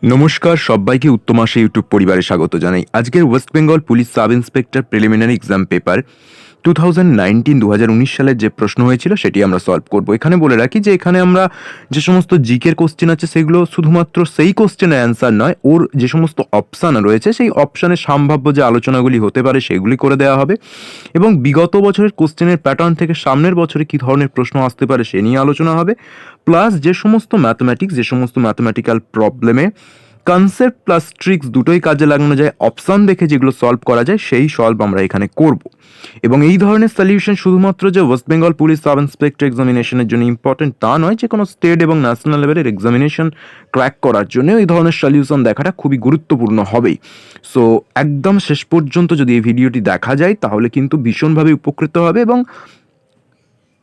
নমস্কার সবাইকে উত্তম আশা ইউটিউব পরিবারে স্বাগত জানাই। আজকের West Bengal police sub inspector preliminary exam paper 2019 সালের যে প্রশ্ন হয়েছিল সেটি আমরা সলভ করব। এখানে বলে রাখি যে এখানে আমরা যে সমস্ত জিকের কোশ্চেন আছে সেগুলো শুধুমাত্র সেই কোশ্চেনের অ্যান্সার নয়, ওর যে সমস্ত অপশান রয়েছে সেই অপশানের সম্ভাব্য যে আলোচনাগুলি হতে পারে সেগুলি করে দেওয়া হবে এবং বিগত বছরের কোশ্চেনের প্যাটার্ন থেকে সামনের বছরে কী ধরনের প্রশ্ন আসতে পারে সে নিয়ে আলোচনা হবে। প্লাস যে সমস্ত ম্যাথমেটিক্যাল প্রবলেমে কনসেপ্ট প্লাস ট্রিক্স দুটোই কাজে লাগানো যায়, অপশান দেখে যেগুলো সলভ করা যায় সেই সলভ আমরা এখানে করব। এবং এই ধরনের সলিউশন শুধুমাত্র যে West Bengal police sub inspector এক্সামিনেশনের জন্য ইম্পর্টেন্ট তা নয়, যে কোনো স্টেট এবং ন্যাশনাল লেভেলের এক্সামিনেশন ক্র্যাক করার জন্য এই ধরনের সলিউশন দেখাটা খুবই গুরুত্বপূর্ণ হবেই। সো একদম শেষ পর্যন্ত যদি এই ভিডিওটি দেখা যায় তাহলে কিন্তু ভীষণভাবে উপকৃত হবে এবং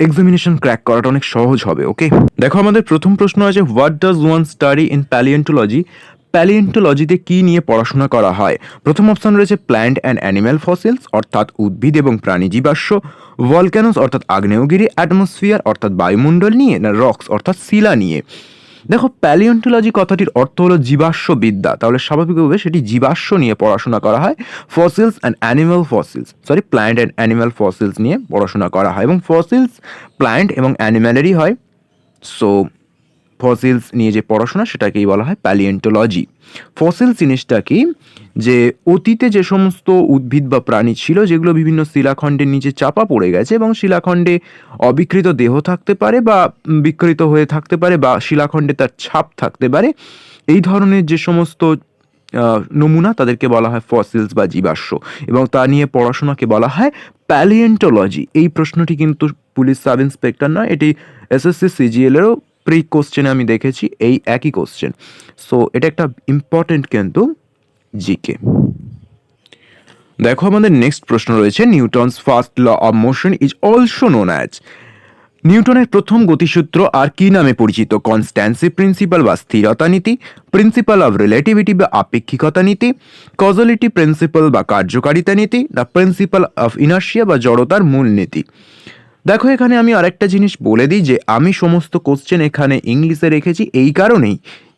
এক্সামিনেশন ক্র্যাক করাটা অনেক সহজ হবে। ওকে, দেখো আমাদের প্রথম প্রশ্ন আছে, what does one study in palaeontology? প্যালিয়েন্টোলজিতে কী নিয়ে পড়াশোনা করা হয়? প্রথম অপশন রয়েছে প্ল্যান্ট অ্যান্ড অ্যানিম্যাল ফসিলস অর্থাৎ উদ্ভিদ এবং প্রাণী জীবাশ্ম, ভলক্যানোস অর্থাৎ আগ্নেয়গিরি, অ্যাটমসফিয়ার অর্থাৎ বায়ুমণ্ডল নিয়ে, না রক্স অর্থাৎ শিলা নিয়ে? দেখো প্যালিওন্টোলজি কথাটির অর্থ হলো জীবাশ্ম বিদ্যা, তাহলে স্বাভাবিকভাবে সেটি জীবাশ্ম নিয়ে পড়াশোনা করা হয়। Fossils and animal fossils plant and animal fossils নিয়ে পড়াশোনা করা হয় এবং ফসিলস প্ল্যান্ট এবং অ্যানিম্যালেরই হয়। সো ফসিলস নিয়ে যে পড়াশোনা সেটাকেই বলা হয় প্যালিয়েন্টোলজি। ফসিলস জিনিসটা কি, যে অতীতে যে সমস্ত উদ্ভিদ বা প্রাণী ছিল যেগুলো বিভিন্ন শিলাখণ্ডের নিচে চাপা পড়ে গেছে এবং শিলাখণ্ডে অবিকৃত দেহ থাকতে পারে বা বিকৃত হয়ে থাকতে পারে বা শিলাখণ্ডে তার ছাপ থাকতে পারে, এই ধরনের যে সমস্ত নমুনা তাদেরকে বলা হয় ফসিলস বা জীবাশ্ম এবং তা নিয়ে পড়াশোনাকে বলা হয় প্যালিয়েন্টোলজি। এই প্রশ্নটি কিন্তু পুলিশ সাব ইন্সপেক্টর নয়, এটি এসএসসি সিজিএলেরও প্রি কোশ্চেনে আমি দেখেছি এই একই কোশ্চেন। সো এটা একটা ইম্পর্টেন্ট কিন্তু জিকে। দেখো আমাদের নেক্সট প্রশ্ন রয়েছে, Newton's first law of motion is also known as? নিউটনের প্রথম গতিসূত্র আর কি নামে পরিচিত? কনস্ট্যান্সি প্রিন্সিপাল বা স্থিরতা নীতি, প্রিন্সিপাল অফ রিলেটিভিটি বা আপেক্ষিকতা নীতি, কজলিটি প্রিন্সিপাল বা কার্যকারিতা নীতি, দ্য প্রিন্সিপাল অফ ইনার্শিয়া বা জড়তার মূল নীতি? দেখো এখানে আমি আরেকটা জিনিস বলে দিই যে আমি সমস্ত কোশ্চেন এখানে ইংলিশে রেখেছি এই কারণেই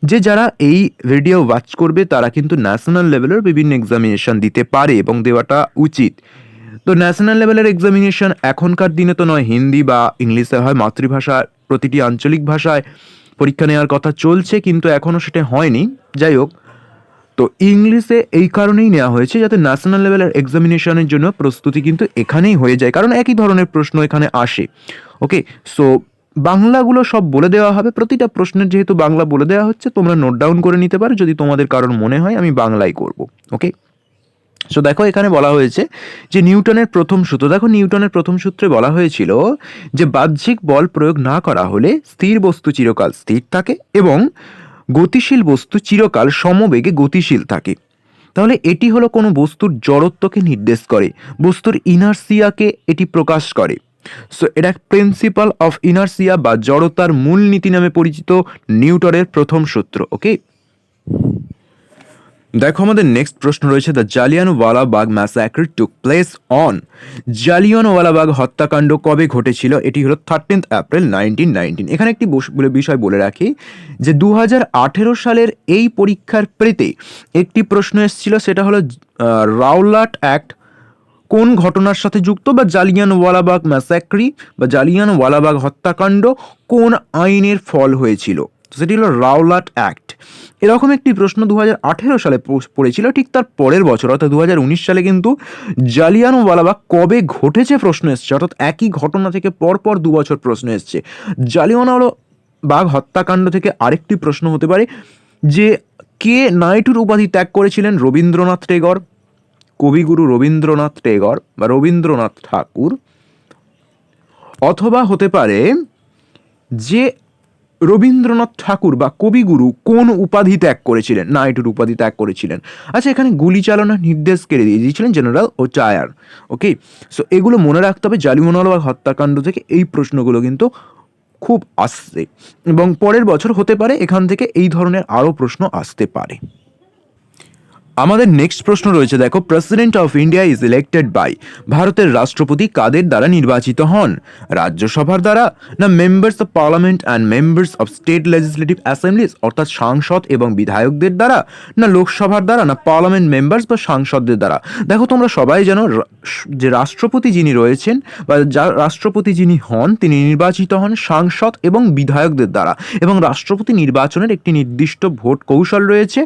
যে যারা এই ভিডিও ওয়াচ করবে তারা কিন্তু ন্যাশনাল লেভেলের বিভিন্ন এক্সামিনেশন দিতে পারে এবং দেওয়াটা উচিত। তো ন্যাশনাল লেভেলের এক্সামিনেশন এখনকার দিনে তো নয়, হিন্দি বা ইংলিশে হয়, মাতৃভাষা প্রতিটি আঞ্চলিক ভাষায় পরীক্ষা নেওয়ার কথা চলছে কিন্তু এখনও সেটা হয়নি। যাই হোক, তো ইংলিশে এই কারণেই নেওয়া হয়েছে যাতে ন্যাশনাল লেভেলের এক্সামিনেশনের জন্য প্রস্তুতি কিন্তু এখানেই হয়ে যায়, কারণ একই ধরনের প্রশ্ন এখানে আসে। ওকে, সো বাংলাগুলো সব বলে দেওয়া হবে, প্রতিটা প্রশ্নের যেহেতু বাংলা বলে দেওয়া হচ্ছে তোমরা নোট ডাউন করে নিতে পারো যদি তোমাদের কারোর মনে হয় আমি বাংলায় করব। ওকে, সো দেখো এখানে বলা হয়েছে যে নিউটনের প্রথম সূত্র, দেখো নিউটনের প্রথম সূত্রে বলা হয়েছিল যে বাহ্যিক বল প্রয়োগ না করা হলে স্থির বস্তু চিরকাল স্থির থাকে এবং গতিশীল বস্তু চিরকাল সমবেগে গতিশীল থাকে। তাহলে এটি হলো কোনো বস্তুর জড়ত্বকে নির্দেশ করে, বস্তুর ইনার্সিয়াকে এটি প্রকাশ করে। সো এটা প্রিন্সিপাল অফ ইনার্সিয়া বা জড়তার মূল নীতি নামে পরিচিত নিউটনের প্রথম সূত্র। ওকে, দেখো আমাদের নেক্সট প্রশ্ন রয়েছে, the Jallianwala Bagh massacre took place on? Jallianwala Bagh হত্যাকাণ্ড কবে ঘটেছিল? এটি হলো 13 এপ্রিল 1919। এখানে একটি বিষয় বলে রাখি যে 2018 সালের এই পরীক্ষার প্রেতে একটি প্রশ্ন এসেছিল, সেটা হলো রাওলাট অ্যাক্ট কোন ঘটনার সাথে যুক্ত, বা জালিয়ানওয়ালাবাগ ম্যাসাক্রি বা জালিয়ানওয়ালাবাগ হত্যাকাণ্ড কোন আইনের ফল হয়েছিল? সেটি হলো রাওলাট অ্যাক্ট। এরকম একটি প্রশ্ন 2018 সালে পড়েছিল, ঠিক তার পরের বছর অর্থাৎ 2019 সালে কিন্তু জালিয়ানওয়ালাবাগ কবে ঘটেছে প্রশ্ন এসছে, অর্থাৎ একই ঘটনা থেকে পরপর 2 বছর প্রশ্ন এসছে। জালিয়ানওয়ালাবাগ হত্যাকাণ্ড থেকে আরেকটি প্রশ্ন হতে পারে যে কে নাইটুর উপাধি ত্যাগ করেছিলেন? রবীন্দ্রনাথ টেগর, কবিগুরু রবীন্দ্রনাথ টেগর বা রবীন্দ্রনাথ ঠাকুর, অথবা হতে পারে যে রবীন্দ্রনাথ ঠাকুর বা কবিগুরু কোন উপাধি ত্যাগ করেছিলেন? নাইটুর উপাধি ত্যাগ করেছিলেন। আচ্ছা, এখানে গুলি চালানোর নির্দেশ কে দিয়ে দিয়েছিলেন? জেনারেল ওটায়ার। ওকে, সো এগুলো মনে রাখতে হবে জালিয়ানওয়ালাবাগ হত্যাকাণ্ড থেকে এই প্রশ্নগুলো কিন্তু খুব আসছে এবং পরের বছর হতে পারে এখান থেকে এই ধরনের আরও প্রশ্ন আসতে পারে। আমাদের নেক্সট প্রশ্ন রয়েছে, দেখো, president of India is elected by, ভারতের রাষ্ট্রপতি কাদের দ্বারা নির্বাচিত হন? রাজ্যসভার দ্বারা, না members of parliament and members of state legislative assemblies অর্থাৎ সাংসদ এবং বিধায়কদের দ্বারা, না লোকসভার দ্বারা, না পার্লামেন্ট মেম্বার্স বা সাংসদদের দ্বারা? দেখো, তোমরা সবাই জানো যে রাষ্ট্রপতি যিনি রয়েছেন বা রাষ্ট্রপতি যিনি হন তিনি নির্বাচিত হন সাংসদ এবং বিধায়কদের দ্বারা, এবং রাষ্ট্রপতি নির্বাচনের একটি নির্দিষ্ট ভোট কৌশল রয়েছে।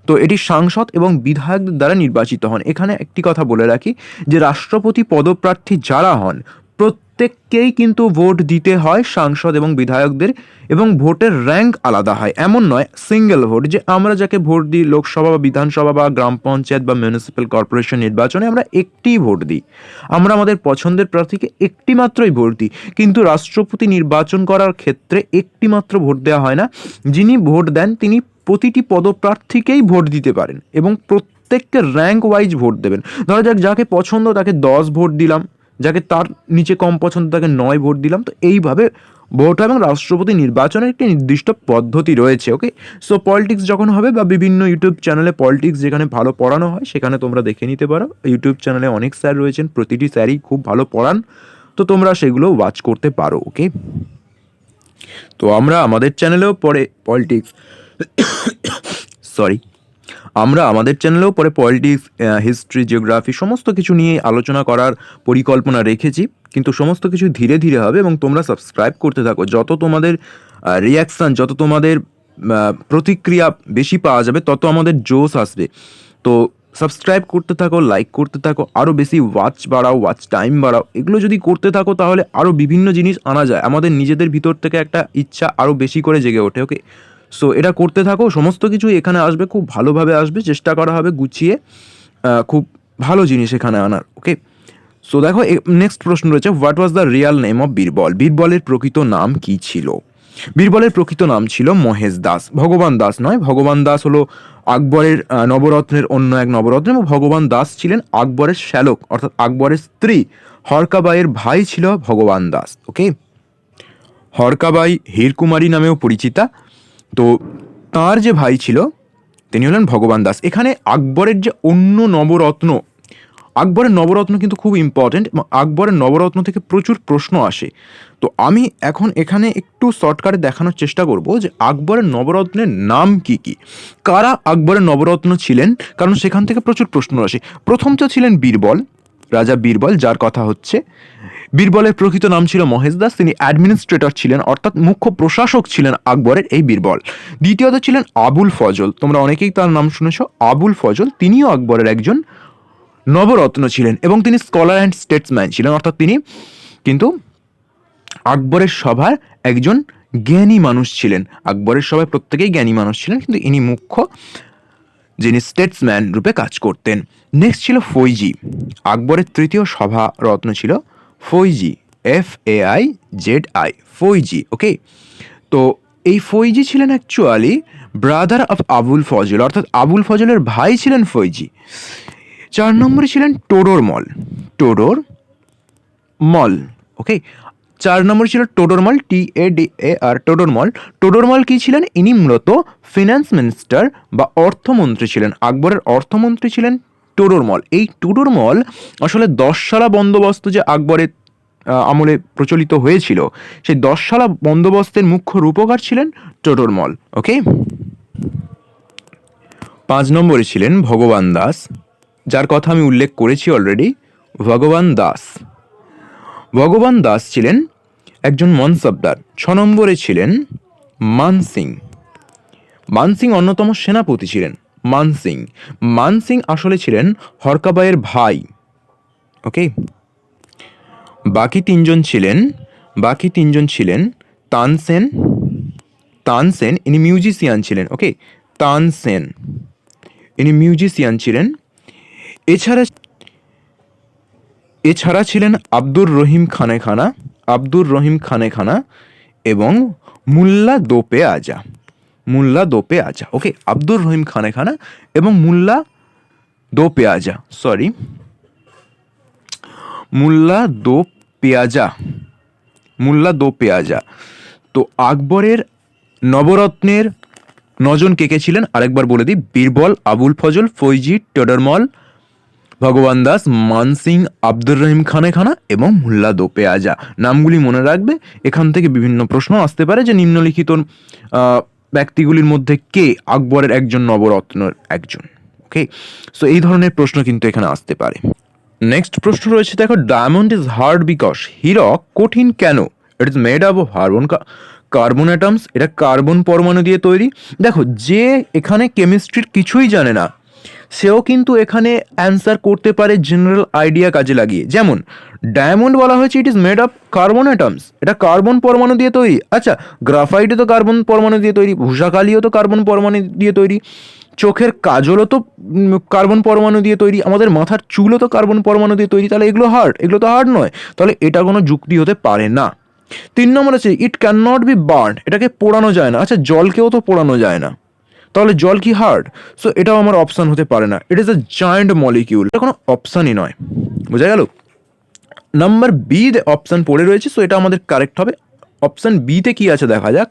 তো এটি সাংসদ এবং বিধায়কদের দ্বারা নির্বাচিত হন। এখানে একটি কথা বলে রাখি যে রাষ্ট্রপতি পদপ্রার্থী যারা হন প্রত্যেককেই কিন্তু ভোট দিতে হয় সাংসদ এবং বিধায়কদের, এবং ভোটের র্যাঙ্ক আলাদা হয়। এমন নয় সিঙ্গেল ভোট, যে আমরা যাকে ভোট দিই লোকসভা বা বিধানসভা বা গ্রাম পঞ্চায়েত বা মিউনিসিপ্যাল কর্পোরেশন নির্বাচনে আমরা একটিই ভোট দিই, আমরা আমাদের পছন্দের প্রার্থীকে একটি মাত্রই ভোট দিই। কিন্তু রাষ্ট্রপতি নির্বাচন করার ক্ষেত্রে একটি মাত্র ভোট দেওয়া হয় না, যিনি ভোট দেন তিনি প্রতিটি পদপ্রার্থীকেই ভোট দিতে পারেন এবং প্রত্যেককে র্যাঙ্ক ওয়াইজ ভোট দেবেন। ধরা যাক যাকে পছন্দ তাকে 10 ভোট দিলাম, যাকে তার নিচে কম পছন্দ তাকে 9 ভোট দিলাম। তো এইভাবে ভোট এবং রাষ্ট্রপতি নির্বাচনের একটি নির্দিষ্ট পদ্ধতি রয়েছে। ওকে, সো পলিটিক্স যখন হবে বা বিভিন্ন ইউটিউব চ্যানেলে পলিটিক্স যেখানে ভালো পড়ানো হয় সেখানে তোমরা দেখে নিতে পারো। ইউটিউব চ্যানেলে অনেক স্যার রয়েছেন, প্রতিটি স্যারই খুব ভালো পড়ান, তো তোমরা সেগুলো ওয়াচ করতে পারো। ওকে, তো আমরা আমাদের চ্যানেলেও পড়ে পলিটিক্স সরি আমরা আমাদের চ্যানেলেও পরে পলিটিক্স, হিস্ট্রি, জিওগ্রাফি সমস্ত কিছু নিয়ে আলোচনা করার পরিকল্পনা রেখেছি, কিন্তু সমস্ত কিছু ধীরে ধীরে হবে এবং তোমরা সাবস্ক্রাইব করতে থাকো। যত তোমাদের রিয়াকশান, যত তোমাদের প্রতিক্রিয়া বেশি পাওয়া যাবে তত আমাদের জোশ আসবে। তো সাবস্ক্রাইব করতে থাকো, লাইক করতে থাকো, আরও বেশি ওয়াচ বাড়াও, ওয়াচ টাইম বাড়াও। এগুলো যদি করতে থাকো তাহলে আরও বিভিন্ন জিনিস আনা যায়, আমাদের নিজেদের ভিতর থেকে একটা ইচ্ছা আরও বেশি করে জেগে ওঠে। ওকে, সো এটা করতে থাকো, সমস্ত কিছু এখানে আসবে, খুব ভালোভাবে আসবে, চেষ্টা করা হবে গুছিয়ে খুব ভালো জিনিস এখানে আনার। ওকে, সো দেখো নেক্সট প্রশ্ন রয়েছে, what was the real name of Birbal? বীরবলের প্রকৃত নাম কি ছিল? বীরবলের প্রকৃত নাম ছিল মহেশ দাস, ভগবান দাস নয়। ভগবান দাস হলো আকবরের নবরত্নের অন্য এক নবরত্ন, এবং ভগবান দাস ছিলেন আকবরের শ্যালক অর্থাৎ আকবরের স্ত্রী হরকাবাইয়ের ভাই ছিল ভগবান দাস। ওকে, হরকাবাই হীরকুমারী নামেও পরিচিতা। তো তার যে ভাই ছিল তিনি হলেন ভগবান দাস। এখানে আকবরের যে অন্য নবরত্ন, আকবরের নবরত্ন কিন্তু খুব ইম্পর্টেন্ট এবং আকবরের নবরত্ন থেকে প্রচুর প্রশ্ন আসে। তো আমি এখন এখানে একটু শর্টকাটে দেখানোর চেষ্টা করব যে আকবরের নবরত্নের নাম কি কি, কারা আকবরের নবরত্ন ছিলেন, কারণ সেখান থেকে প্রচুর প্রশ্ন আসে। প্রথম তো ছিলেন বীরবল, রাজা বীরবল, যার কথা হচ্ছে। বীরবলের প্রকৃত নাম ছিল মহেশ দাস, তিনি অ্যাডমিনিস্ট্রেটর ছিলেন অর্থাৎ মুখ্য প্রশাসক ছিলেন আকবরের এই বীরবল। দ্বিতীয়ত ছিলেন আবুল ফজল, তোমরা অনেকেই তার নাম শুনেছ, আবুল ফজল, তিনিও আকবরের একজন নবরত্ন ছিলেন এবং তিনি স্কলার অ্যান্ড স্টেটসম্যান ছিলেন, অর্থাৎ তিনি কিন্তু আকবরের সভার একজন জ্ঞানী মানুষ ছিলেন। আকবরের সভায় প্রত্যেকেই জ্ঞানী মানুষ ছিলেন, কিন্তু ইনি মুখ্য যিনি স্টেটসম্যান রূপে কাজ করতেন। নেক্সট ছিল ফৈজি, আকবরের তৃতীয় সভা রত্ন ছিল ফৈজি, FAIZI, ফৈজি। ওকে, তো এই ফৈজি ছিলেন actually brother of Abul Fazal, অর্থাৎ আবুল ফজলের ভাই ছিলেন ফৈজি। 4 নম্বরে ছিলেন টোডরমল, টোডরমল। ওকে, 4 নম্বরে ছিল টোডরমল, TADAR, টোডরমল। টোডরমল কি ছিলেন? ইনি মূলত ফিনান্স মিনিস্টার বা অর্থমন্ত্রী ছিলেন, আকবরের অর্থমন্ত্রী ছিলেন টোডরমল। এই টোডরমল আসলে 10 সালা বন্দোবস্ত যে আকবরের আমলে প্রচলিত হয়েছিল, সেই 10 সালা বন্দোবস্তের মুখ্য রূপকার ছিলেন টোডরমল। ওকে, 5 নম্বরে ছিলেন ভগবান দাস, যার কথা আমি উল্লেখ করেছি অলরেডি। ভগবান দাস, ভগবান দাস ছিলেন একজন মনসবদার। 6 নম্বরে ছিলেন মানসিং, মানসিং অন্যতম সেনাপতি ছিলেন। মানসিং, মানসিং আসলে ছিলেন হরকাবাইয়ের ভাই। ওকে, বাকি তিনজন ছিলেন তানসেন, তানসেন ইনি মিউজিশিয়ান ছিলেন। ওকে, তানসেন ইনি মিউজিশিয়ান ছিলেন। এছাড়া ছিলেন আব্দুর রহিম খানেখানা, আব্দুর রহিম খানেখানা এবং মুল্লা দোপে আজা, মুল্লা দোপে আজা। ওকে, আব্দুর রহিম খানেখানা এবং মুল্লা দো পেঁয়াজা। তো আকবরের নবরত্নের নজন কে কে ছিলেন আরেকবার বলে দিই, বীরবল, আবুল ফজল, ফৈজি, টোডরমল, ভগবান দাস, মানসিং, আব্দুর রহিম খানে খানা এবং মুল্লা দো পেয়াজা। নামগুলি মনে রাখবে, এখান থেকে বিভিন্ন প্রশ্ন আসতে পারে যে নিম্নলিখিত ব্যক্তিগুলির মধ্যে কে আকবরের একজন নবরত্নের একজন। ওকে, সো এই ধরনের প্রশ্ন কিন্তু এখানে আসতে পারে। নেক্সট প্রশ্ন রয়েছে, দেখো, ডায়মন্ড ইজ হার্ড বিকজ, হীরক কঠিন কেন? It is made up of carbon atoms, এটা কার্বন পরমাণু দিয়ে তৈরি। দেখো, যে এখানে কেমিস্ট্রির কিছুই জানে না সেও কিন্তু এখানে অ্যান্সার করতে পারে জেনারেল আইডিয়া কাজে লাগিয়ে। যেমন ডায়মন্ড বলা হয়েছে it is made of carbon atoms, এটা কার্বন পরমাণু দিয়ে তৈরি। আচ্ছা, গ্রাফাইটও তো কার্বন পরমাণু দিয়ে তৈরি, ভূষাকালিও তো কার্বন পরমাণু দিয়ে তৈরি, চোখের কাজলও তো কার্বন পরমাণু দিয়ে তৈরি, আমাদের মাথার চুলও তো কার্বন পরমাণু দিয়ে তৈরি, তাহলে এগুলো হার্ড? এগুলো তো হার্ড নয়, তাহলে এটা কোনো যুক্তি হতে পারে না। 3 নম্বর আছে it can not be burn, এটাকে পোড়ানো যায় না। আচ্ছা, জলকেও তো পোড়ানো যায় না, তাহলে জল কি হার্ড? সো এটাও আমার অপশান হতে পারে না, it is a giant molecule, এটা কোনো অপশানই নয়। বোঝা গেল? নাম্বার বি অপশান পড়ে রয়েছে, সো এটা আমাদের কারেক্ট হবে। অপশান বিতে কি আছে দেখা যাক।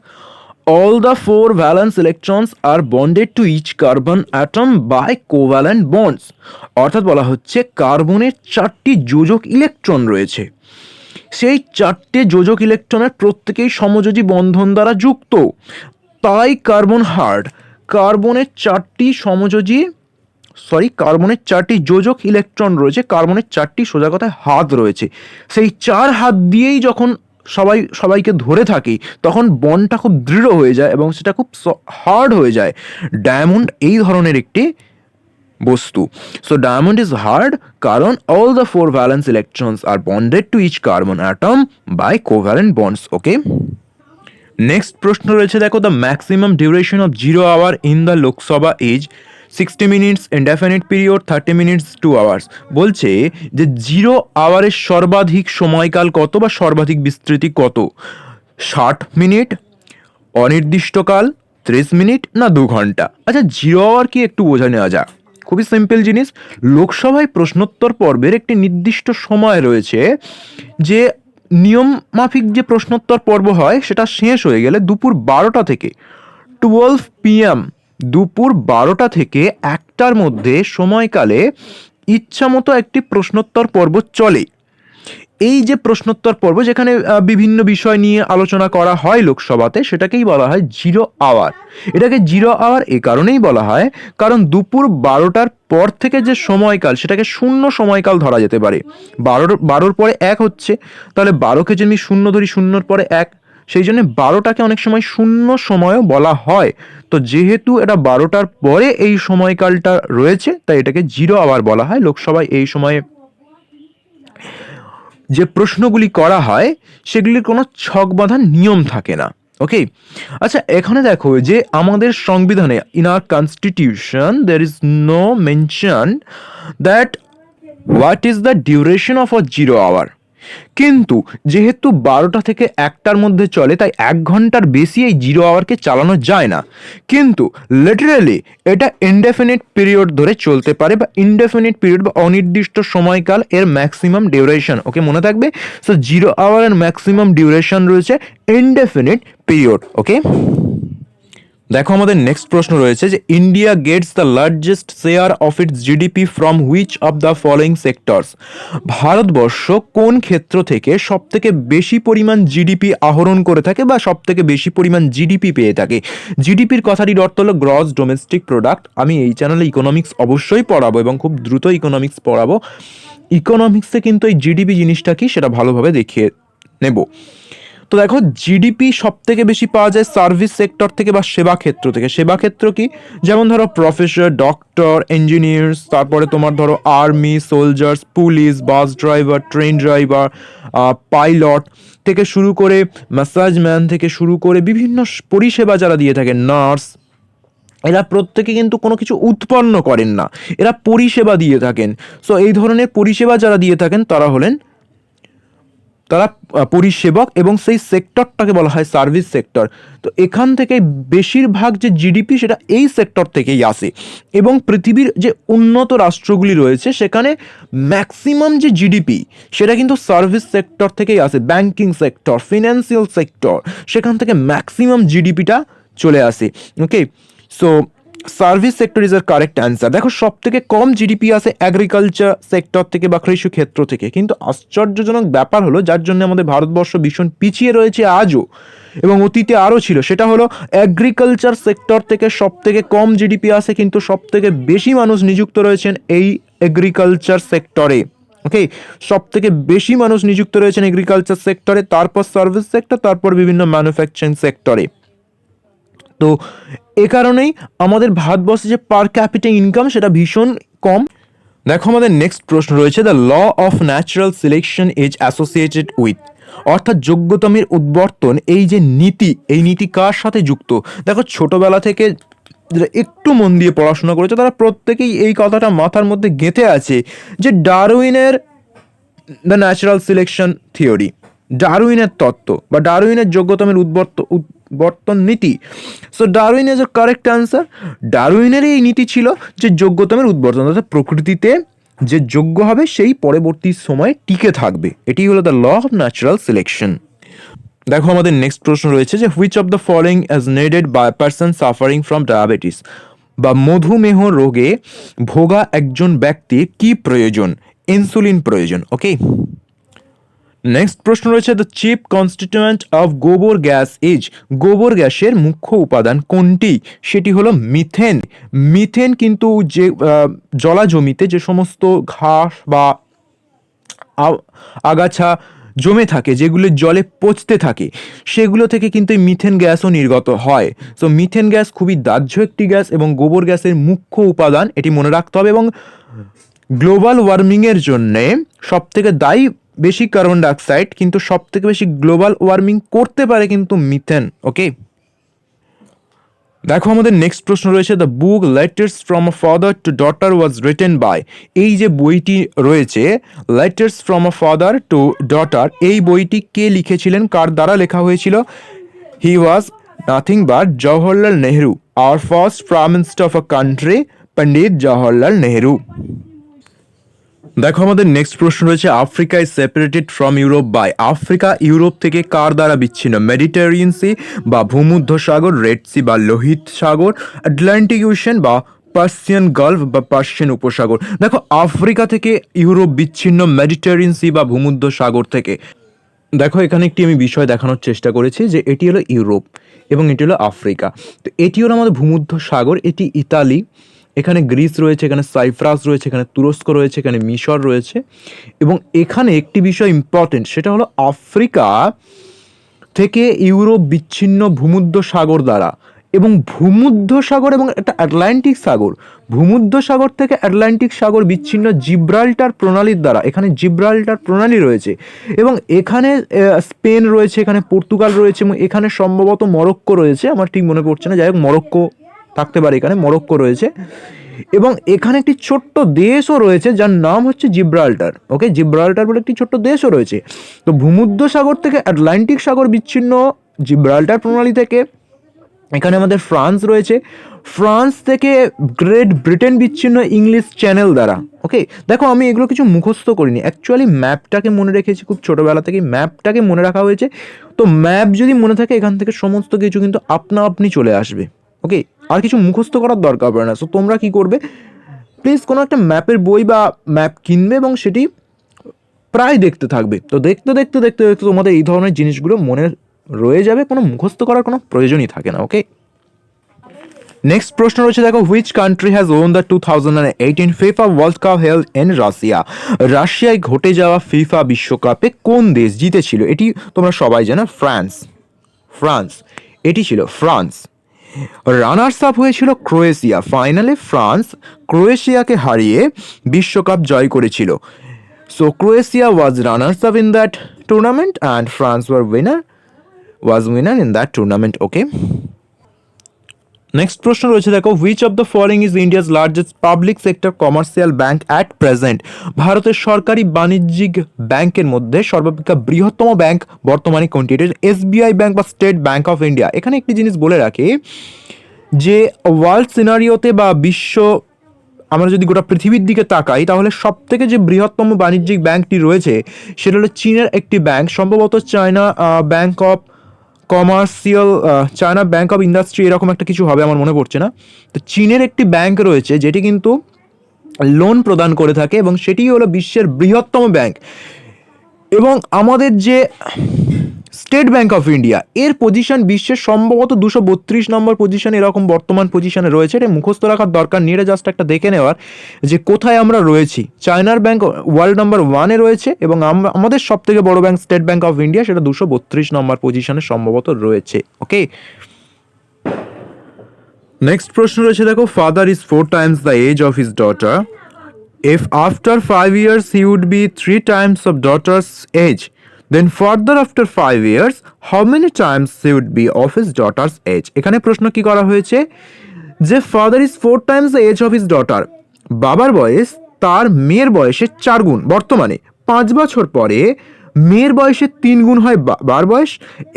All the 4 valence electrons are bonded to each carbon atom by covalent bonds, অর্থাৎ বলা হচ্ছে কার্বনের 4টি যোজক ইলেকট্রন রয়েছে, সেই 4টে যোজক ইলেকট্রনের প্রত্যেকেই সমযোজী বন্ধন দ্বারা যুক্ত, তাই কার্বন হার্ড। কার্বনের 4টি যোজক ইলেকট্রন রয়েছে, কার্বনের 4টি সোজা কথায় হাত রয়েছে, সেই 4 হাত দিয়েই যখন সবাইকে ধরে থাকি তখন বন্ডটা খুব দৃঢ় হয়ে যায় এবং সেটা খুব হার্ড হয়ে যায়। ডায়মন্ড এই ধরনের একটি বস্তু। সো ডায়মন্ড ইজ হার্ড কারণ all the 4 valence electrons are bonded to each carbon atom by covalent bonds. Okay, next প্রশ্ন রয়েছে, দেখো, the maximum duration of 0 hour in the Lok Sabha is 60 minutes, indefinite period 30 minutes, 2 hours. বলছে যে 0 আওয়ারের সর্বাধিক সময়কাল কত বা সর্বাধিক বিস্তৃতি কত? 60 মিনিট, অনির্দিষ্টকাল, 30 মিনিট না 2 ঘন্টা? আচ্ছা, 0 আওয়ার কি একটু বোঝা নেওয়া যাক। খুবই সিম্পল জিনিস, লোকসভায় প্রশ্নোত্তর পর্বের একটি নির্দিষ্ট সময় রয়েছে, যে নিয়ম মাফিক যে প্রশ্নোত্তর পর্ব হয় সেটা শেষ হয়ে গেলে দুপুর 12টা থেকে 12 PM, দুপুর 12টা থেকে 1টার মধ্যে সময়কালে ইচ্ছামতো একটি প্রশ্নোত্তর পর্ব চলে। এই যে প্রশ্নোত্তর পর্ব যেখানে বিভিন্ন বিষয় নিয়ে আলোচনা করা হয় লোকসভাতে, সেটাকেই বলা হয় 0 আওয়ার। এটাকে 0 আওয়ার এ কারণেই বলা হয় কারণ দুপুর 12টার পর থেকে যে সময়কাল সেটাকে শূন্য সময়কাল ধরা যেতে পারে। 12র পরে 1 হচ্ছে, তাহলে 12কে যদি 0 ধরি, 0র পরে 1, সেই জন্য 12টাকে অনেক সময় শূন্য সময়ও বলা হয়। তো যেহেতু এটা 12টার পরে এই সময়কালটা রয়েছে, তাই এটাকে 0 আওয়ার বলা হয়। লোকসভায় এই সময়ে যে প্রশ্নগুলি করা হয় সেগুলির কোনো ছক বাঁধা নিয়ম থাকে না। ওকে, আচ্ছা, এখানে দেখো যে আমাদের সংবিধানে in our constitution there is no mention that what is the duration of a 0 hour, কিন্তু যেহেতু 12টা থেকে 1টার মধ্যে চলে তাই 1 ঘন্টার বেশি এই 0 আওয়ারকে চালানো যায় না, কিন্তু লিটারালি এটা ইনডেফিনিট পিরিয়ড ধরে চলতে পারে, বা ইনডেফিনিট পিরিয়ড বা অনির্দিষ্ট সময়কাল এর ম্যাক্সিমাম ডিউরেশন। ওকে, মনে থাকবে। সো 0 আওয়ারের ম্যাক্সিমাম ডিউরেশন রয়েছে ইনডেফিনিট পিরিয়ড। ওকে, দেখো, আমাদের নেক্সট প্রশ্ন রয়েছে যে India Gates the largest share of its GDP from which of the following sectors, Bharatvarsha কোন ক্ষেত্র থেকে সব থেকে বেশি পরিমাণ জিডিপি আহরণ করে থাকে বা সব থেকে বেশি পরিমাণ জিডিপি পেয়ে থাকে? জিডিপির কথাটির অর্থ হলো গ্রস ডোমেস্টিক প্রোডাক্ট। আমি এই চ্যানেলে ইকোনমিক্স অবশ্যই পড়াবো এবং খুব দ্রুত ইকোনমিক্স পড়াবো। ইকোনমিক্সে কিন্তু এই জিডিপি জিনিসটা কি সেটা ভালোভাবে দেখিয়ে নেব। তো দেখো, জিডিপি সব থেকে বেশি পাওয়া যায় সার্ভিস সেক্টর থেকে বা সেবা ক্ষেত্র থেকে। সেবা ক্ষেত্র কি? যেমন ধরো প্রফেসর, ডক্টর, ইঞ্জিনিয়ার্স, তারপরে তোমার ধরো army, soldiers, police, bus driver, train driver, pilot থেকে শুরু করে ম্যাসাজ ম্যান থেকে শুরু করে বিভিন্ন পরিষেবা যারা দিয়ে থাকে, নার্স, এরা প্রত্যেকে কিন্তু কোনো কিছু উৎপন্ন করেন না, এরা পরিষেবা দিয়ে থাকেন। সো এই ধরনের পরিষেবা যারা দিয়ে থাকেন তারা পরিষেবক, এবং সেই সেক্টরটাকে বলা হয় সার্ভিস সেক্টর। তো এখান থেকে বেশিরভাগ যে জিডিপি সেটা এই সেক্টর থেকেই আসে, এবং পৃথিবীর যে উন্নত রাষ্ট্রগুলি রয়েছে সেখানে ম্যাক্সিমাম যে জিডিপি সেটা কিন্তু সার্ভিস সেক্টর থেকেই আসে। ব্যাংকিং সেক্টর, ফিনান্সিয়াল সেক্টর, সেখান থেকে ম্যাক্সিমাম জিডিপিটা চলে আসে। Okay, so service sector is our correct answer. দেখো সব থেকে কম জিডিপি আসে অ্যাগ্রিকালচার সেক্টর থেকে বা কৃষি ক্ষেত্র থেকে, কিন্তু আশ্চর্যজনক ব্যাপার হলো যার জন্য আমাদের ভারতবর্ষ ভীষণ পিছিয়ে রয়েছে আজও এবং অতীতে আরও ছিল, সেটা হলো এগ্রিকালচার সেক্টর থেকে সব থেকে কম জিডিপি আসে কিন্তু সব থেকে বেশি মানুষ নিযুক্ত রয়েছেন এই এগ্রিকালচার সেক্টরে। ওকে, সব থেকে বেশি মানুষ নিযুক্ত রয়েছেন এগ্রিকালচার সেক্টরে, তারপর সার্ভিস সেক্টর, তারপর বিভিন্ন ম্যানুফ্যাকচারিং সেক্টরে। তো এ কারণেই আমাদের ভারতবর্ষে যে পার ক্যাপিটা ইনকাম সেটা ভীষণ কম। দেখো আমাদের নেক্সট প্রশ্ন রয়েছে, the law of natural selection is associated with, অর্থাৎ যোগ্যতমের উদ্বর্তন এই যে নীতি, এই নীতি কার সাথে যুক্ত? দেখো ছোটবেলা থেকে যারা একটু মন দিয়ে পড়াশোনা করেছে তারা প্রত্যেকেই এই কথাটা মাথার মধ্যে গেঁথে আছে যে ডারউইনের দ্য ন্যাচারাল সিলেকশন থিওরি, ডারউইনের তত্ত্ব বা ডারউইনের যোগ্যতমের উদ্বর্তন নীতি। So Darwin is a correct answer. ডারউইনের এই নীতি ছিল যে যোগ্যতমের উদ্বর্তন, অর্থাৎ প্রকৃতিতে যে যোগ্য হবে সেই পরবর্তী সময়ে টিকে থাকবে, এটি হলো the law of natural selection. দেখো আমাদের নেক্সট প্রশ্ন রয়েছে যে which of the following is needed by person suffering from diabetes, বা মধুমেহ রোগে ভোগা একজন ব্যক্তির কি প্রয়োজন? ইনসুলিন প্রয়োজন। ওকে, নেক্সট প্রশ্ন রয়েছে দ্য চিফ কনস্টিটিউয়েন্ট অফ গোবর গ্যাস ইজ, গোবর গ্যাসের মুখ্য উপাদান কোনটি? সেটি হলো মিথেন। মিথেন কিন্তু যে জলা জমিতে যে সমস্ত ঘাস বা আগাছা জমে থাকে, যেগুলো জলে পচতে থাকে, সেগুলো থেকে কিন্তু এই মিথেন গ্যাসও নির্গত হয়। সো মিথেন গ্যাস খুবই দাহ্য একটি গ্যাস এবং গোবর গ্যাসের মুখ্য উপাদান, এটি মনে রাখতে হবে। এবং গ্লোবাল ওয়ার্মিংয়ের জন্যে সব থেকে দায়ী বেশি কার্বন ডাইঅক্সাইড, কিন্তু সব থেকে বেশি গ্লোবাল ওয়ার্মিং করতে পারে কিন্তু মিথেন। ওকে, দেখো আমাদের নেক্সট প্রশ্ন রয়েছে the book letters from a father to daughter was written by, এই যে বইটি রয়েছে letters from a father to daughter, এই বইটি কে লিখেছিলেন, কার দ্বারা লেখা হয়েছিল? He was nothing but Jawaharlal Nehru, our first prime minister of a country, Pandit Jawaharlal Nehru. দেখো আমাদের নেক্সট প্রশ্ন রয়েছে Africa is separated from Europe by, Africa Europe থেকে কার দ্বারা বিচ্ছিন্ন? মেডিটেরিয়ান সি বা ভূমধ্য সাগর, রেড সি বা লোহিত সাগর, আটলান্টিক ওশান বা পার্সিয়ান গালফ বা পার্সিয়ান উপসাগর। দেখো আফ্রিকা থেকে ইউরোপ বিচ্ছিন্ন মেডিটেরিয়ান সি বা ভূমধ্য সাগর থেকে। দেখো এখানে একটি আমি বিষয় দেখানোর চেষ্টা করেছি যে এটি হলো ইউরোপ এবং এটি হলো আফ্রিকা। তো এটি হলো আমাদের ভূমধ্য সাগর, এটি ইতালি, এখানে গ্রিস রয়েছে, এখানে সাইপ্রাস রয়েছে, এখানে তুরস্ক রয়েছে, এখানে মিশর রয়েছে। এবং এখানে একটি বিষয় ইম্পর্টেন্ট, সেটা হলো আফ্রিকা থেকে ইউরোপ বিচ্ছিন্ন ভূমধ্য সাগর দ্বারা, এবং ভূমধ্য সাগর এবং একটা আটলান্টিক সাগর, ভূমধ্য সাগর থেকে আটলান্টিক সাগর বিচ্ছিন্ন জিব্রাল্টার প্রণালীর দ্বারা। এখানে জিব্রাল্টার প্রণালী রয়েছে এবং এখানে স্পেন রয়েছে, এখানে পর্তুগাল রয়েছে এবং এখানে সম্ভবত মরক্কো রয়েছে, আমার ঠিক মনে পড়ছে না, যাই হোক মরক্কো থাকতে পারে, এখানে মরক্কো রয়েছে। এবং এখানে একটি ছোট্ট দেশও রয়েছে যার নাম হচ্ছে জিব্রাল্টার। ওকে, জিব্রাল্টার বলে একটি ছোট্ট দেশও রয়েছে। তো ভূমধ্য সাগর থেকে আটলান্টিক সাগর বিচ্ছিন্ন জিব্রাল্টার প্রণালী থেকে। এখানে আমাদের ফ্রান্স রয়েছে, ফ্রান্স থেকে গ্রেট ব্রিটেন বিচ্ছিন্ন ইংলিশ চ্যানেল দ্বারা। ওকে, দেখো আমি এগুলো কিছু মুখস্থ করিনি, অ্যাকচুয়ালি ম্যাপটাকে মনে রেখেছি, খুব ছোটোবেলা থেকে ম্যাপটাকে মনে রাখা হয়েছে। তো ম্যাপ যদি মনে থাকে এখান থেকে সমস্ত কিছু কিন্তু আপনা আপনি চলে আসবে। ওকে, আর কিছু মুখস্থ করার দরকার পড়ে না। সো তোমরা কি করবে, প্লিজ কোনো একটা ম্যাপের বই বা ম্যাপ কিনবে এবং সেটি প্রায় দেখতে থাকবে। তো দেখতে দেখতে দেখতে দেখতে তোমাদের এই ধরনের জিনিসগুলো মনে রয়ে যাবে, কোনো মুখস্থ করার কোনো প্রয়োজনই থাকে না। ওকে, নেক্সট প্রশ্ন রয়েছে, দেখো which country has won the 2018 FIFA world cup held in Russia, রাশিয়ায় ঘটে যাওয়া ফিফা বিশ্বকাপে কোন দেশ জিতেছিল? এটি তোমরা সবাই জানো, ফ্রান্স। ফ্রান্স, এটি ছিল ফ্রান্স। রানার্স আপ হয়েছিল ক্রোয়েশিয়া, ফাইনালে ফ্রান্স ক্রোয়েশিয়াকে হারিয়ে বিশ্বকাপ জয় করেছিল। So Croatia was runners up in that tournament and France was winner in that tournament. Okay, next প্রশ্ন রয়েছে, দেখো which of the following is India's largest public sector commercial bank at present, ভারতের সরকারি বাণিজ্যিক ব্যাংকের মধ্যে সর্বাপেক্ষা বৃহত্তম ব্যাংক বর্তমানে কোনটি? এটা এসবিআই ব্যাংক বা স্টেট ব্যাংক অফ ইন্ডিয়া। এখানে একটি জিনিস বলে রাখি যে ওয়ার্ল্ড সিনারিওতে বা বিশ্ব, আমরা যদি গোটা পৃথিবীর দিকে তাকাই তাহলে সব থেকে যে বৃহত্তম বাণিজ্যিক ব্যাংকটি রয়েছে সেটা হলো চীনের একটি ব্যাংক, সম্ভবত China bank of commercial China bank of industry এরকম একটা কিছু হবে, আমার মনে পড়ছে না। তো চীনের একটি ব্যাংক রয়েছে যেটি কিন্তু লোন প্রদান করে থাকে এবং সেটি হলো বিশ্বের বৃহত্তম ব্যাংক। এবং আমাদের যে স্টেট ব্যাংক অফ ইন্ডিয়া, এর পজিশন বিশ্বের সম্ভবত 232 নম্বর পজিশন এরকম বর্তমান পজিশনে রয়েছে। এটা মুখস্থ রাখার দরকার নিয়ে এটা জাস্ট একটা দেখে নেওয়ার যে কোথায় আমরা রয়েছি। চায়নার ব্যাংক ওয়ার্ল্ড নাম্বার 1-এ রয়েছে এবং আমাদের সব থেকে বড় bank state bank of India সেটা 232 নম্বর পজিশনে সম্ভবত রয়েছে। ওকে, নেক্সট প্রশ্ন রয়েছে দেখো, father is 4 times the age of his daughter, if after 5 years he would be 3 times of daughter's age, then further after 5 years how many times he would be of his daughter's age? এখানে প্রশ্ন কি করা হয়েছে যে father is 4 times the age of his daughter, বাবার বয়স তার মেয়ের বয়সের 4 গুণ, বর্তমানে 5 বছর পরে মেয়ের বয়সের 3 গুণ হয় বাবার বয়স,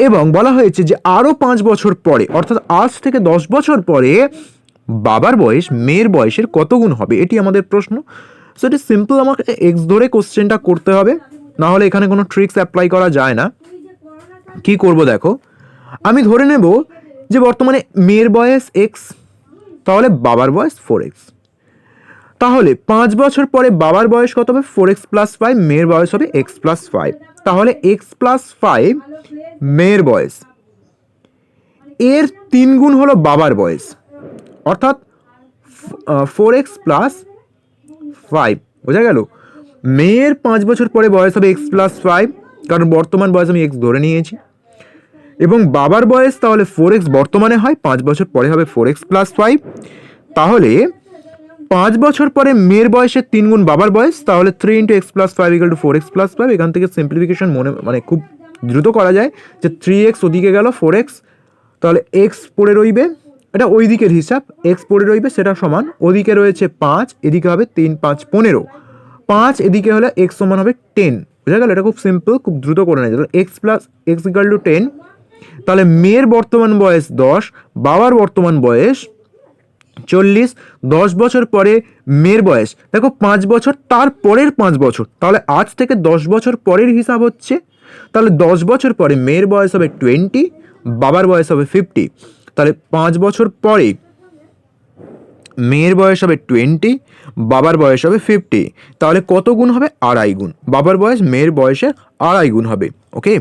এবং বলা হয়েছে যে আরও 5 বছর পরে অর্থাৎ আজ থেকে 10 বছর পরে বাবার বয়স মেয়ের বয়সের কত গুণ হবে, এটি আমাদের প্রশ্ন। সো এটি সিম্পল, আমাকে এক্স ধরে কোশ্চেনটা করতে হবে, না হলে এখানে কোনো ট্রিক্স অ্যাপ্লাই করা যায় না। কি করব দেখো, আমি ধরে নেব যে বর্তমানে মেয়ের বয়স এক্স, তাহলে বাবার বয়স 4x, তাহলে 5 বছর পরে বাবার বয়স কত হবে 4x + 5, মেয়ের বয়স হবে x + 5, তাহলে x + 5 মেয়ের বয়স, এর 3 গুণ হলো বাবার বয়স, অর্থাৎ 4x + 5, বোঝা গেল। মেয়ের 5 বছর পরে বয়স হবে x + 5, কারণ বর্তমান বয়স আমি x ধরে নিয়েছি, এবং বাবার বয়স তাহলে 4x বর্তমানে হয়, 5 বছর পরে হবে 4x + 5, তাহলে 5 বছর পরে মেয়ের বয়সের 3 গুণ বাবার বয়স, তাহলে 3 × x + 5 = 4x + 5। এখান থেকে সিম্পলিফিকেশন মানে খুব দ্রুত করা যায় যে 3x ওদিকে গেল 4x, তাহলে x পড়ে রইবে, এটা ওই দিকের হিসাব, x পড়ে রইবে সেটা সমান, ওদিকে রয়েছে 5, এদিকে হবে 3 × 5 = 15, 5 এদিকে হলে x সমান হবে 10, বুঝা গেল। এটা খুব সিম্পল, খুব দ্রুত করে নেয়। তাহলে x + x = 10, তাহলে মেয়ের বর্তমান বয়স 10, বাবার বর্তমান বয়স 40, 10 বছর পরে মেয়ের বয়স, দেখো 5 বছর তার পরের 5 বছর, তাহলে আজ থেকে 10 বছর পরের হিসাব হচ্ছে, তাহলে 10 বছর পরে মেয়ের বয়স হবে 20, বাবার বয়স হবে 50, তাহলে 5 বছর পরে মেয়ের বয়স হবে 20, বাবার বয়স হবে 50, তাহলে কত গুণ হবে 2.5 গুণ, বাবার বয়স মেয়ের বয়সের 2.5 গুণ হবে। ওকে,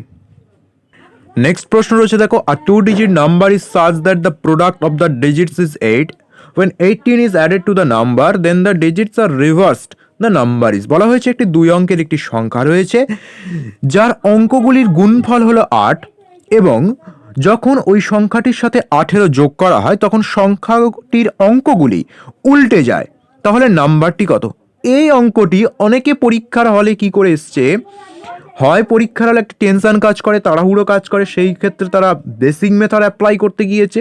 নেক্সট প্রশ্ন রয়েছে দেখো, a 2-digit number is such that the product of the digits is 8. When 18 is added to the number, then the digits are reversed. The number is, বলা হয়েছে একটি 2 অঙ্কের একটি সংখ্যা রয়েছে যার অঙ্কগুলির গুণফল হলো 8, এবং যখন ওই সংখ্যাটির সাথে 18 যোগ করা হয় তখন সংখ্যাটির অঙ্কগুলি উল্টে যায়, তাহলে নাম্বারটি কত? এই অঙ্কটি অনেকে পরীক্ষার হলে কি করে এসছে, হয় পরীক্ষার হলে একটা টেনশন কাজ করে, তাড়াহুড়ো কাজ করে, সেই ক্ষেত্রে তারা বেসিক মেথড অ্যাপ্লাই করতে গিয়েছে,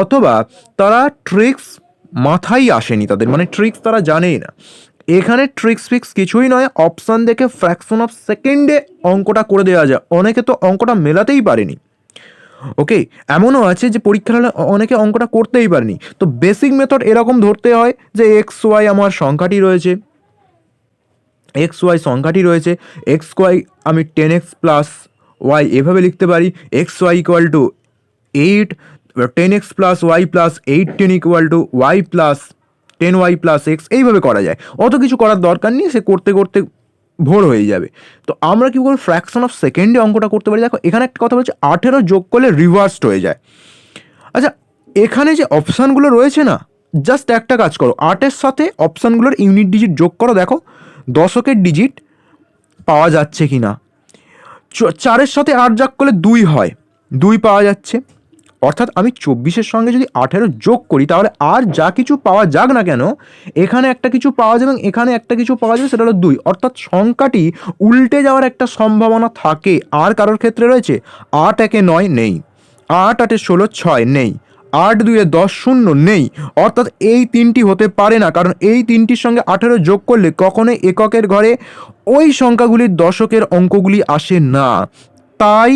অথবা তারা ট্রিক্স মাথায় আসেনি তাদের, মানে ট্রিক্স তারা জানেই না। এখানে ট্রিক্স ফিক্স কিছুই নয়, অপশান দেখে ফ্র্যাকশন অফ সেকেন্ডে অঙ্কটা করে দেওয়া যায়, অনেকে তো অঙ্কটা মেলাতেই পারেনি। ওকে, এমনও আছে যে পরীক্ষার হলে অনেকে অঙ্কটা করতেই পারেনি। তো বেসিক মেথড এরকম ধরতে হয় যে এক্স ওয়াই আমার সংখ্যাটি রয়েছে, এক্স ওয়াই সংখ্যাটি রয়েছে, এক্স ওয়াই আমি 10x + y এভাবে লিখতে পারি, x Y = 8, 10x + y + 18 = y + 10y + x, এইভাবে করা যায়। অত কিছু করার দরকার নেই, সে করতে করতে ভোর হয়ে যাবে। তো আমরা কি করব, ফ্র্যাকশন অফ সেকেন্ডে অঙ্কটা করতে পারি। দেখো এখানে একটা কথা বলছে 18 যোগ করলে রিভার্সড হয়ে যায়। আচ্ছা, এখানে যে অপশানগুলো রয়েছে না, জাস্ট একটা কাজ করো, 8-এর সাথে অপশানগুলোর ইউনিট ডিজিট যোগ করো, দেখো দশকের ডিজিট পাওয়া যাচ্ছে কি না। 4-এর সাথে 8 যোগ করলে 2 হয়, 2 পাওয়া যাচ্ছে, অর্থাৎ আমি 24-এর সঙ্গে যদি 18 যোগ করি তাহলে আর যা কিছু পাওয়া যাক না কেন, এখানে একটা কিছু পাওয়া যাবে এবং এখানে একটা কিছু পাওয়া যাবে, সেটা হলো 2, অর্থাৎ সংখ্যাটি উল্টে যাওয়ার একটা সম্ভাবনা থাকে। আর কারোর ক্ষেত্রে রয়েছে 8 × 1 = 9 নেই, 8 × 8 = 16 6 নেই, 8 × 2 = 10 0 নেই, অর্থাৎ এই তিনটি হতে পারে না, কারণ এই তিনটির সঙ্গে 18 যোগ করলে কখনোই এককের ঘরে ওই সংখ্যাগুলির দশকের অঙ্কগুলি আসে না। তাই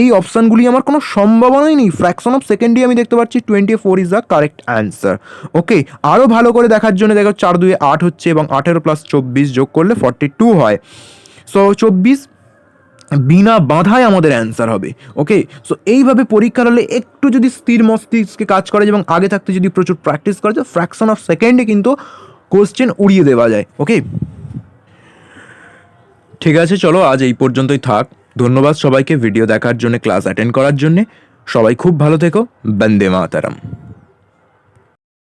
এই অপশানগুলি আমার কোনো সম্ভাবনাই নেই। ফ্র্যাকশন অফ সেকেন্ডে আমি দেখতে পাচ্ছি 24 ইজ দ্য কারেক্ট অ্যান্সার। ওকে, আরও ভালো করে দেখার জন্য দেখো 4 × 2 = 8 হচ্ছে, এবং 18 + 24 যোগ করলে 42 হয়। সো 24 বিনা বাধায় আমাদের অ্যান্সার হবে। ওকে, সো এইভাবে পরীক্ষার হলে একটু যদি স্থির মস্তিষ্কে কাজ করা যায় এবং আগে থাকতে যদি প্রচুর প্র্যাকটিস করা যায়, ফ্র্যাকশন অফ সেকেন্ডে কিন্তু কোশ্চেন উড়িয়ে দেওয়া যায়। ওকে, ঠিক আছে, চলো আজ এই পর্যন্তই থাক। ধন্যবাদ সবাইকে ভিডিও দেখার জন্য, ক্লাস অ্যাটেন্ড করার জন্যে। সবাই খুব ভালো থেকো। বন্দে মাতরম।